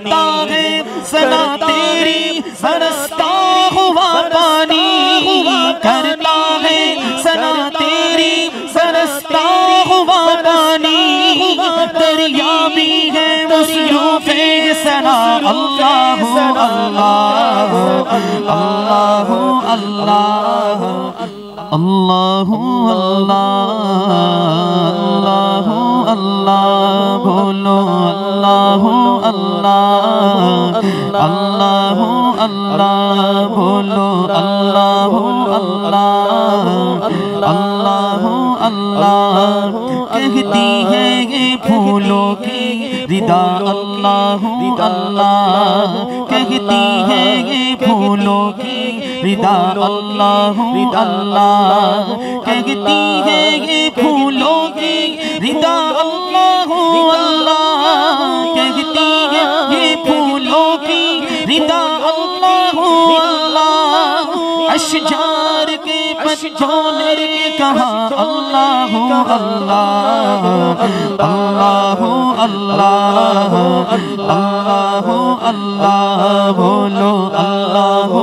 کرتا ہے ثنا تیری برستا ہوا پانی، کرتا ہے ثنا تیری برستا ہوا پانی، دریا بھی ہے مصروف ثنا اللہ اللہ اللہ اللہ اللہ اللہ اللہ بولو اللہ اللہ اللہ اللہ بولو اللہ اللہ اللہ اللہ کہتی ہے یہ پھولوں کی ردا اللہ اللہ کہتی ہے یہ پھولوں کی ردا اللہ اللہ کہتی ہے یہ پھولوں کی ردا اللہ اللہ کہتی ہے یہ پھولوں کی ردا اللہ اللہ اشجار کے پتوں نے کہا اللہ اللہ اللہ اللہ اللہ اللہ بولو اللہ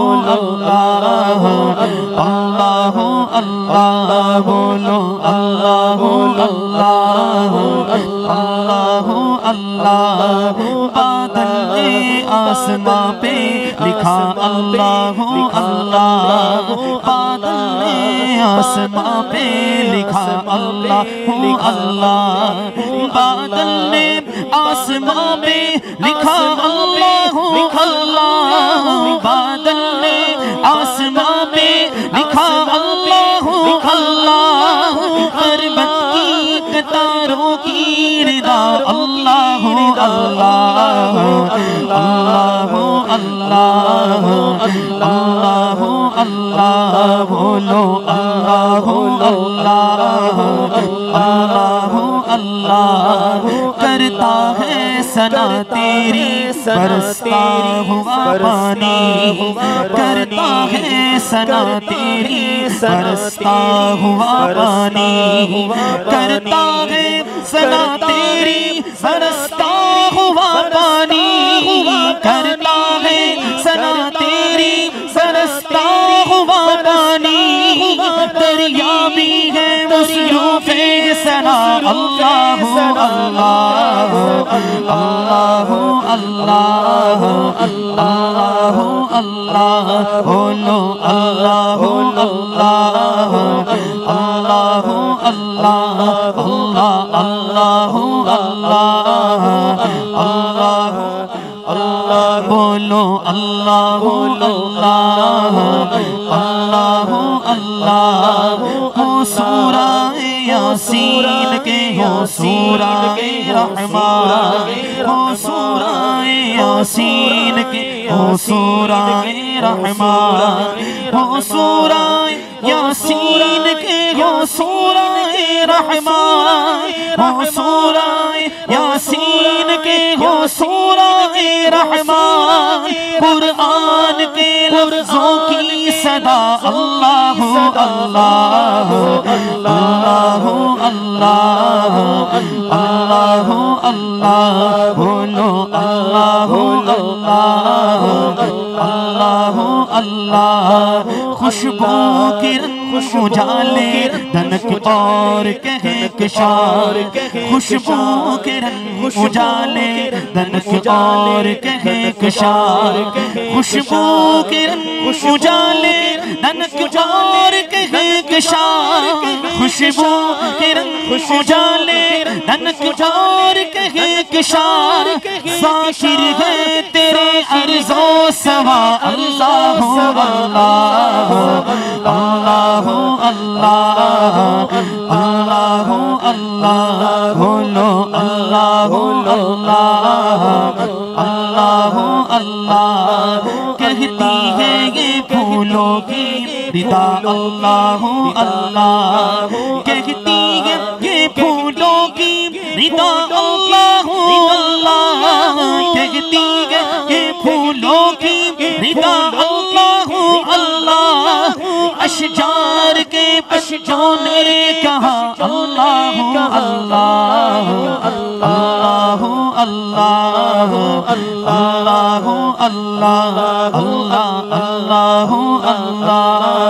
اللہ اللہ اللہ بولو اللہ اللہ اللہ اللہ بادل نے آسماں پہ لکھا اللہ اللہ بادل نے آسماں پہ لکھا اللہ اللہ بادل نے آسماں پہ لکھا اللہ اللہ بادل نے آسماں پہ لکھا اللہ اللہ پربت کی قطاروں کی ردا اللہ اللہ اللہ اللہ اللہ اللہ بولو اللہ اللہ اللہ اللہ کرتا ہے ثنا تیری برستا ہوا پانی کرتا ہے ثنا تیری برستا ہوا پانی کرتا ہے ثنا تیری برستا ہوا پانی کرتا ہے ثنا تیری برستا ہوا پانی دریا بھی ہے مصروف ثنا اللہ اللہ اللہ اللہ اللہ اللہ بولو اللہ اللہ اللہ اللہ اللہ اللہ اللہ اللہ بولو اللہ اللہ اللہ اللہ ہو سورہ یاسین کے ہو سورہ رحمان ہو سورہ یاسین کے ہو سورہ رحمان ہو سورہ یاسین کے ہو سورہ رحمان ہو سورہ یاسین کے ہو سورہ رحمان قرآن کے لفظوں کی صدا اللہ اللہ اللہ اللہ اللہ اللہ بولو اللہ اللہ اللہ اللہ خوشبو کے رنگ اجالے دنک اور کہکشار خوشبو کے رنگ اجالے دنک اور کہکشار خوشبو کے رنگ اجالے دنک اور کہکشار خوشبو کے رنگ اجالے دنک اور کہکشار ذاکر ہے تیرے عرض و سوا اللہ اللہ اللہ اللہ اللہ اللہ بولو اللہ اللہ اللہ اللہ کہتی ہے یہ پھولوں کی ردا اللہ اللہ کہتی ہے یہ پھولوں کی ردا اللہ اللہ کہتی ہے یہ پھولوں کی ردا اللہ اللہ اشجار کے بچوں نے کہا اللہ اللہ اللہ اللہ اللہ اللہ اللہ اللہ اللہ